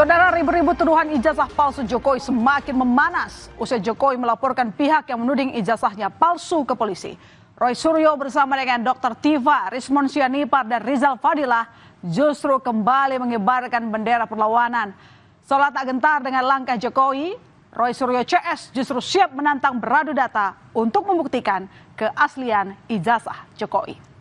Saudara, ribu-ribu tuduhan ijazah palsu Jokowi semakin memanas usai Jokowi melaporkan pihak yang menuding ijazahnya palsu ke polisi. Roy Suryo bersama dengan Dr. Tiva, Rismon Sianipar, dan Rizal Fadilah justru kembali mengibarkan bendera perlawanan. Seolah tak gentar dengan langkah Jokowi, Roy Suryo CS justru siap menantang beradu data untuk membuktikan keaslian ijazah Jokowi.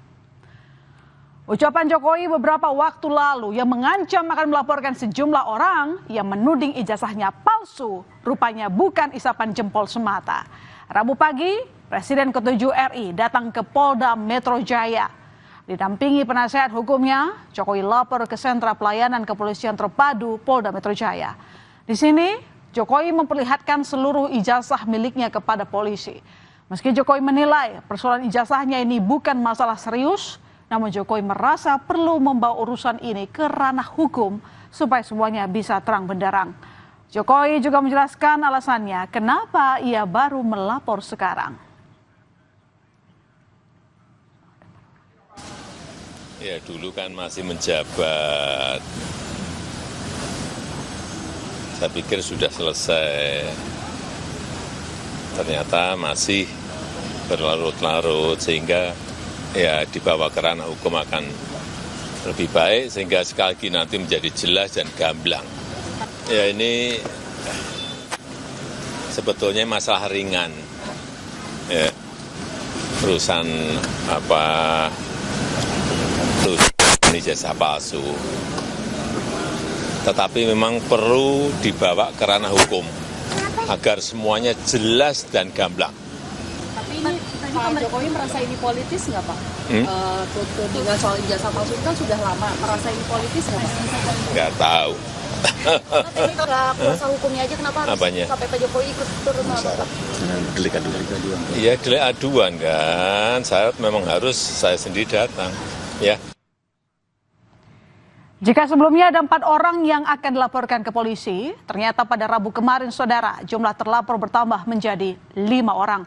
Ucapan Jokowi beberapa waktu lalu yang mengancam akan melaporkan sejumlah orang yang menuding ijazahnya palsu rupanya bukan isapan jempol semata. Rabu pagi, Presiden ke-7 RI datang ke Polda Metro Jaya. Didampingi penasehat hukumnya, Jokowi lapor ke Sentra Pelayanan Kepolisian Terpadu Polda Metro Jaya. Di sini, Jokowi memperlihatkan seluruh ijazah miliknya kepada polisi. Meski Jokowi menilai persoalan ijazahnya ini bukan masalah serius, namun Jokowi merasa perlu membawa urusan ini ke ranah hukum supaya semuanya bisa terang benderang. Jokowi juga menjelaskan alasannya kenapa ia baru melapor sekarang. Ya dulu kan masih menjabat. Saya pikir sudah selesai. Ternyata masih berlarut-larut sehingga ya dibawa ke ranah hukum akan lebih baik sehingga sekali lagi nanti menjadi jelas dan gamblang. Ya ini sebetulnya masalah ringan. Ya, perusahaan ijazah palsu. Tetapi memang perlu dibawa ke ranah hukum agar semuanya jelas dan gamblang. Tapi ini Pak Jokowi merasa ini politis nggak Pak? Tudingan soal ijazah palsu itu kan sudah lama. Merasa ini politis nggak Pak? Nggak tahu. Tapi nggak kuasa hukumnya aja kenapa harus sampai Pak Jokowi ikut turun Pak? Delik aduan. Iya delik aduan kan. Syarat memang harus saya sendiri datang. Ya. Jika sebelumnya ada 4 orang yang akan dilaporkan ke polisi, ternyata pada Rabu kemarin, saudara, jumlah terlapor bertambah menjadi 5 orang.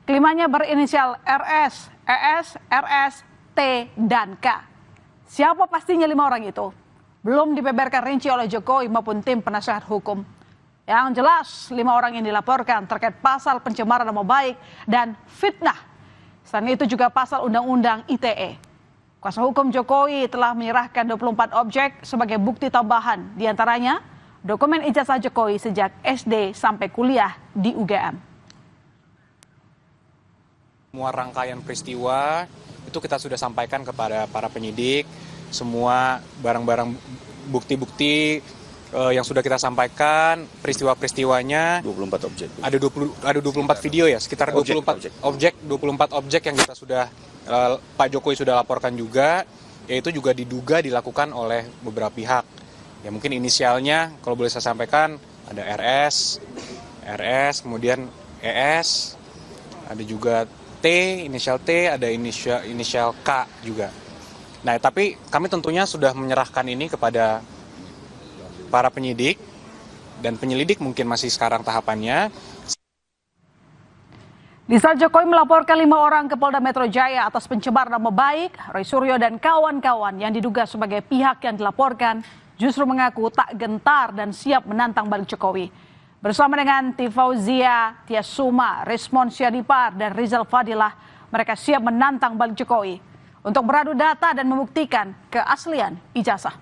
Kelimanya berinisial RS, ES, RS, T, dan K. Siapa pastinya 5 orang itu? Belum dibeberkan rinci oleh Jokowi maupun tim penasehat hukum. Yang jelas, 5 orang yang dilaporkan terkait pasal pencemaran nama baik dan fitnah. Selain itu juga pasal Undang-Undang ITE. Kuasa hukum Jokowi telah menyerahkan 24 objek sebagai bukti tambahan, diantaranya dokumen ijazah Jokowi sejak SD sampai kuliah di UGM. Semua rangkaian peristiwa itu kita sudah sampaikan kepada para penyidik, semua barang-barang bukti-bukti yang sudah kita sampaikan, peristiwa-peristiwanya 24 objek. Ada 24 video ya, sekitar 24 objek yang kita sudah Pak Jokowi sudah laporkan juga, yaitu juga diduga dilakukan oleh beberapa pihak. Ya mungkin inisialnya kalau boleh saya sampaikan ada RS, kemudian ES, ada juga T, inisial T, ada inisial K juga. Nah, tapi kami tentunya sudah menyerahkan ini kepada para penyidik dan penyelidik mungkin masih sekarang tahapannya. Di saat Jokowi melaporkan 5 orang ke Polda Metro Jaya atas pencemaran nama baik, Roy Suryo dan kawan-kawan yang diduga sebagai pihak yang dilaporkan justru mengaku tak gentar dan siap menantang balik Jokowi. Bersama dengan Tifauzia, Tiasuma, Rismon Sianipar, dan Rizal Fadilah, mereka siap menantang balik Jokowi untuk beradu data dan membuktikan keaslian ijazah.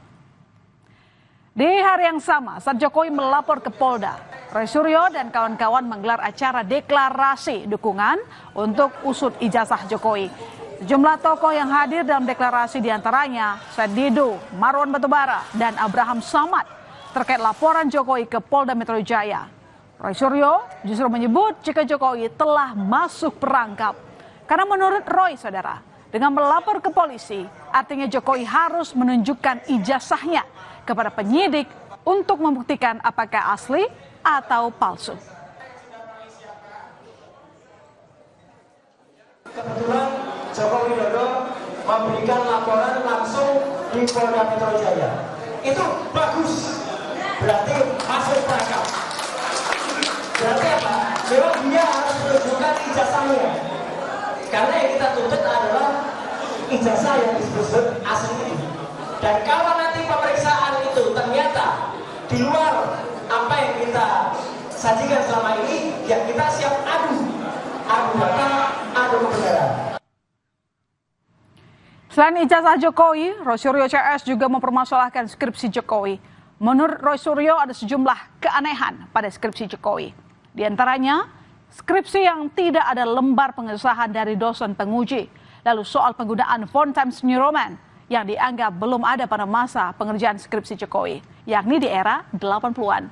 Di hari yang sama, saat Jokowi melapor ke Polda, Roy Suryo dan kawan-kawan menggelar acara deklarasi dukungan untuk usut ijazah Jokowi. Sejumlah tokoh yang hadir dalam deklarasi diantaranya Said Didu, Marwan Batubara, dan Abraham Samad terkait laporan Jokowi ke Polda Metro Jaya. Roy Suryo justru menyebut jika Jokowi telah masuk perangkap. Karena menurut Roy, saudara, dengan melapor ke polisi, artinya Jokowi harus menunjukkan ijazahnya kepada penyidik untuk membuktikan apakah asli atau palsu. Kebetulan Joko Widodo memberikan laporan langsung di Polda Metro Jaya. Itu bagus, berarti masuk perangkap. Berarti apa? Memang dia harus menunjukkan ijazahnya. Karena yang kita tuntut adalah ijazah yang disebut asli. Dan kalau nanti pemeriksaan itu ternyata di luar apa yang kita sajikan selama ini, ya kita siap adu data, adu kebenaran. Selain ijazah Jokowi, Roy Suryo CS juga mempermasalahkan skripsi Jokowi. Menurut Roy Suryo ada sejumlah keanehan pada skripsi Jokowi. Di antaranya, skripsi yang tidak ada lembar pengesahan dari dosen penguji. Lalu soal penggunaan font Times New Roman yang dianggap belum ada pada masa pengerjaan skripsi Jokowi, yakni di era 80-an.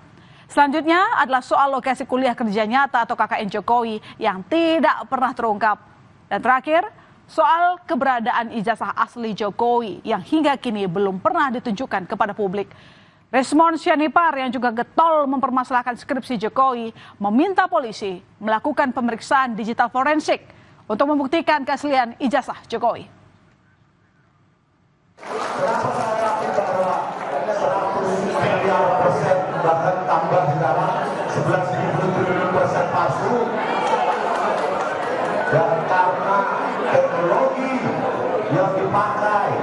Selanjutnya adalah soal lokasi kuliah kerja nyata atau KKN Jokowi yang tidak pernah terungkap. Dan terakhir, soal keberadaan ijazah asli Jokowi yang hingga kini belum pernah ditunjukkan kepada publik. Resmond Sianipar yang juga getol mempermasalahkan skripsi Jokowi meminta polisi melakukan pemeriksaan digital forensik untuk membuktikan keaslian ijazah Jokowi. Kenapa saya yakin bahwa 100 miliar persen bahkan tambah sekarang 11.000 triliun persen palsu? Dan karena teknologi yang dipakai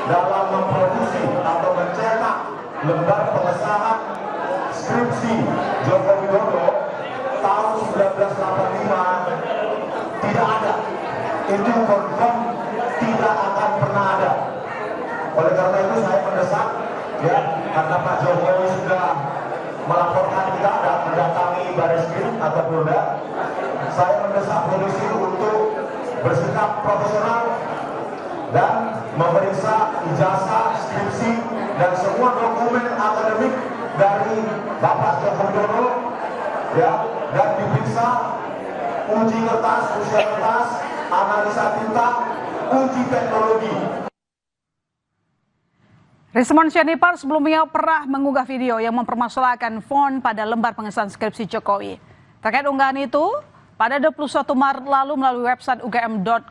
dalam memproduksi atau mencetak lembar pengesahan skripsi Joko Widodo tahun 1985 tidak ada. Itu confirm tidak akan pernah ada. Oleh karena itu saya mendesak, ya, karena Pak Jokowi sudah melaporkan tidak ada mendatangi Barreskrim atau Polda, saya mendesak polisi untuk bersikap profesional dan memeriksa ijazah, skripsi, dan semua dokumen akademik dari Bapak Joko Widodo, ya, dan diperiksa uji kertas, usia kertas, analisa tinta, uji teknologi. Resmond Sianipar sebelumnya pernah mengunggah video yang mempermasalahkan font pada lembar pengesahan skripsi Jokowi. Terkait unggahan itu, pada 21 Maret lalu melalui website ugm.id,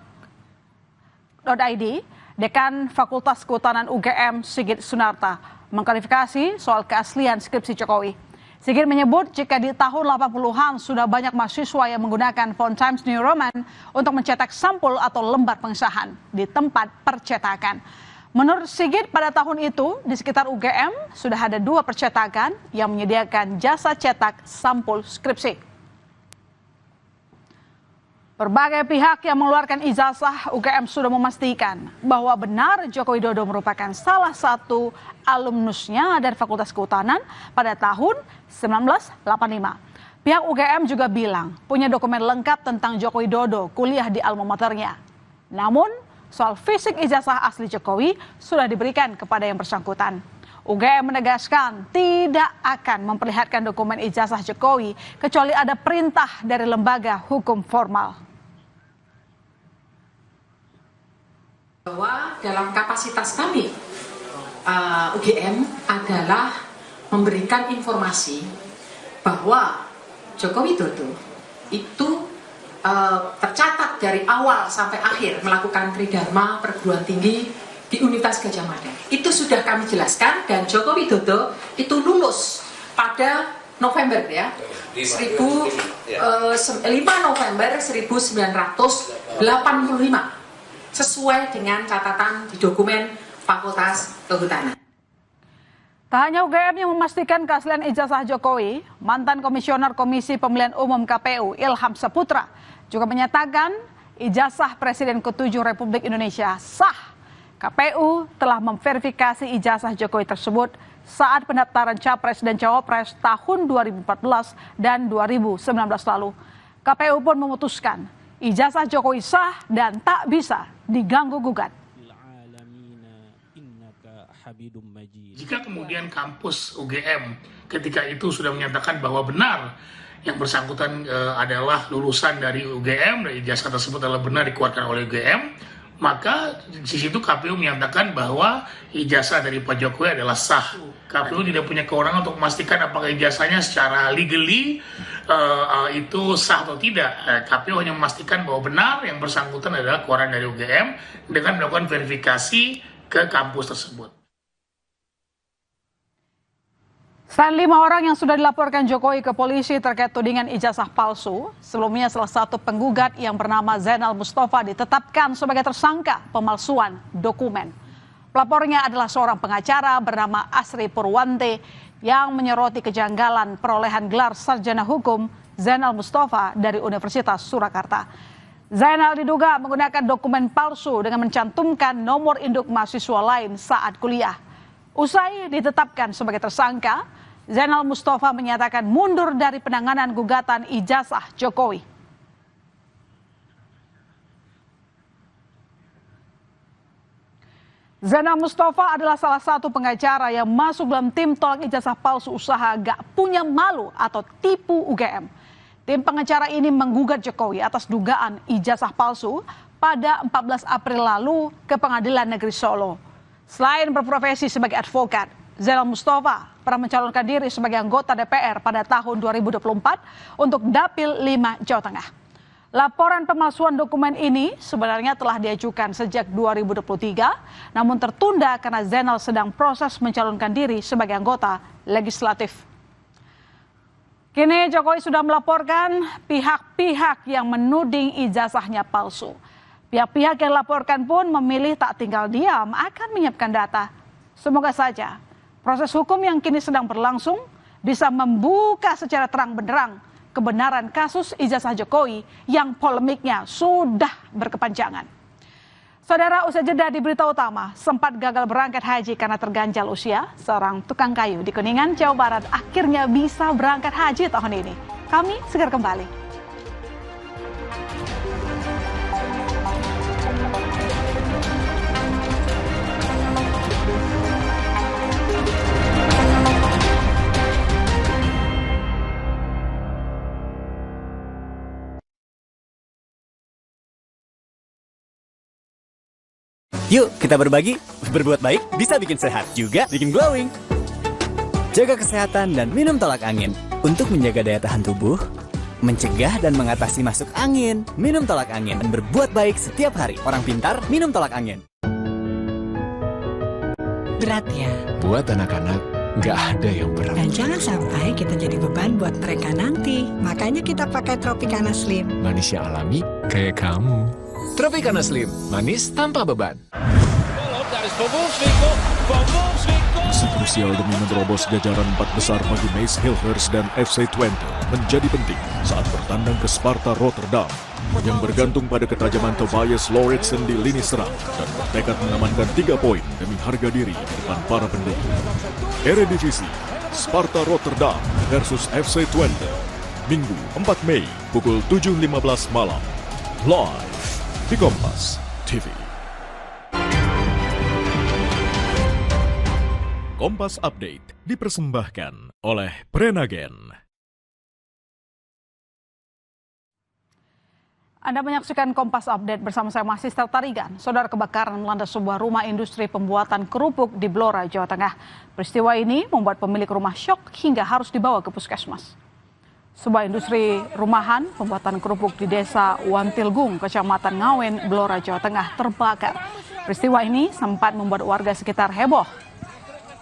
Dekan Fakultas Kehutanan UGM Sigit Sunarta mengklarifikasi soal keaslian skripsi Jokowi. Sigit menyebut jika di tahun 80-an sudah banyak mahasiswa yang menggunakan font Times New Roman untuk mencetak sampul atau lembar pengesahan di tempat percetakan. Menurut Sigit, pada tahun itu di sekitar UGM sudah ada 2 percetakan yang menyediakan jasa cetak sampul skripsi. Berbagai pihak yang mengeluarkan ijazah UGM sudah memastikan bahwa benar Joko Widodo merupakan salah satu alumnusnya dari Fakultas Kehutanan pada tahun 1985. Pihak UGM juga bilang punya dokumen lengkap tentang Joko Widodo kuliah di alma maternya. Namun, soal fisik ijazah asli Jokowi sudah diberikan kepada yang bersangkutan. UGM menegaskan tidak akan memperlihatkan dokumen ijazah Jokowi kecuali ada perintah dari lembaga hukum formal. Bahwa dalam kapasitas kami UGM adalah memberikan informasi bahwa Joko Widodo itu tercatat dari awal sampai akhir melakukan tridharma perguruan tinggi di Universitas Gadjah Mada. Itu sudah kami jelaskan, dan Joko Widodo itu lulus pada November, ya, 5 November 1985 sesuai dengan catatan di dokumen Fakultas Kehutanan. Tak hanya UGM yang memastikan keaslian ijazah Jokowi, mantan Komisioner Komisi Pemilihan Umum KPU Ilham Saputra juga menyatakan ijazah Presiden ke-7 Republik Indonesia sah. KPU telah memverifikasi ijazah Jokowi tersebut saat pendaftaran Capres dan Cawapres tahun 2014 dan 2019 lalu. KPU pun memutuskan ijazah Jokowi sah dan tak bisa diganggu-gugat. Jika kemudian kampus UGM ketika itu sudah menyatakan bahwa benar yang bersangkutan adalah lulusan dari UGM dan ijazah tersebut adalah benar dikeluarkan oleh UGM, maka di situ KPU menyatakan bahwa ijazah dari Pak Jokowi adalah sah. KPU tidak punya kewenangan untuk memastikan apakah ijazahnya secara legally itu sah atau tidak. KPU hanya memastikan bahwa benar yang bersangkutan adalah keluaran dari UGM dengan melakukan verifikasi ke kampus tersebut. Selain 5 orang yang sudah dilaporkan Jokowi ke polisi terkait tudingan ijazah palsu, sebelumnya salah satu penggugat yang bernama Zainal Mustafa ditetapkan sebagai tersangka pemalsuan dokumen. Pelapornya adalah seorang pengacara bernama Asri Purwante. yang menyoroti kejanggalan perolehan gelar sarjana hukum Zainal Mustafa dari Universitas Surakarta. Zainal diduga menggunakan dokumen palsu dengan mencantumkan nomor induk mahasiswa lain saat kuliah. Usai ditetapkan sebagai tersangka, Zainal Mustafa menyatakan mundur dari penanganan gugatan ijazah Jokowi. Zainal Mustafa adalah salah satu pengacara yang masuk dalam tim tolak ijazah palsu usaha gak punya malu atau tipu UGM. Tim pengacara ini menggugat Jokowi atas dugaan ijazah palsu pada 14 April lalu ke Pengadilan Negeri Solo. Selain berprofesi sebagai advokat, Zainal Mustafa pernah mencalonkan diri sebagai anggota DPR pada tahun 2024 untuk Dapil 5 Jawa Tengah. Laporan pemalsuan dokumen ini sebenarnya telah diajukan sejak 2023, namun tertunda karena Zainal sedang proses mencalonkan diri sebagai anggota legislatif. Kini Jokowi sudah melaporkan pihak-pihak yang menuding ijazahnya palsu. Pihak-pihak yang dilaporkan pun memilih tak tinggal diam akan menyiapkan data. Semoga saja proses hukum yang kini sedang berlangsung bisa membuka secara terang benderang kebenaran kasus ijazah Jokowi yang polemiknya sudah berkepanjangan. Saudara, usai jeda di berita utama, sempat gagal berangkat haji karena terganjal usia, seorang tukang kayu di Kuningan, Jawa Barat akhirnya bisa berangkat haji tahun ini. Kami segera kembali. Yuk kita berbagi, berbuat baik bisa bikin sehat, juga bikin glowing. Jaga kesehatan dan minum tolak angin. Untuk menjaga daya tahan tubuh, mencegah dan mengatasi masuk angin. Minum tolak angin dan berbuat baik setiap hari. Orang pintar, minum tolak angin. Berat ya? Buat anak-anak, nggak ada yang berat. Dan jangan sampai kita jadi beban buat mereka nanti. Makanya kita pakai Tropicana Slim. Manisnya alami, kayak kamu. Tropicana Slim, manis tanpa beban. Misi krusial demi menerobos jajaran 4 besar bagi Mace Hillhurst dan FC Twente menjadi penting saat bertandang ke Sparta Rotterdam yang bergantung pada ketajaman Tobias Lauritsen di lini serang dan bertekad mengamankan 3 poin demi harga diri di depan para pendukung. Eredivisie, Sparta Rotterdam versus FC Twente, Minggu 4 Mei pukul 7.15 malam, live di Kompas TV. Kompas Update dipersembahkan oleh Prenagen. Anda menyaksikan Kompas Update bersama saya Sister Tarigan. Saudara, kebakaran melanda sebuah rumah industri pembuatan kerupuk di Blora, Jawa Tengah. Peristiwa ini membuat pemilik rumah syok hingga harus dibawa ke puskesmas. Sebuah industri rumahan pembuatan kerupuk di desa Wantilgung, Kecamatan Ngawen, Blora, Jawa Tengah terbakar. Peristiwa ini sempat membuat warga sekitar heboh.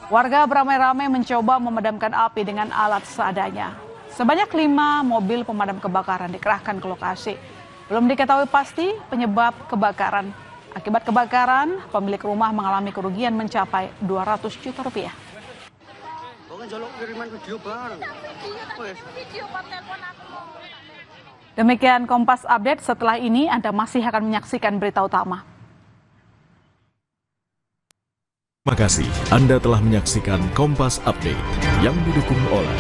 Warga beramai-ramai mencoba memadamkan api dengan alat seadanya. Sebanyak 5 mobil pemadam kebakaran dikerahkan ke lokasi. Belum diketahui pasti penyebab kebakaran. Akibat kebakaran, pemilik rumah mengalami kerugian mencapai 200 juta rupiah. Demikian Kompas Update. Setelah ini Anda masih akan menyaksikan berita utama. Terima kasih Anda telah menyaksikan Kompas Update yang didukung oleh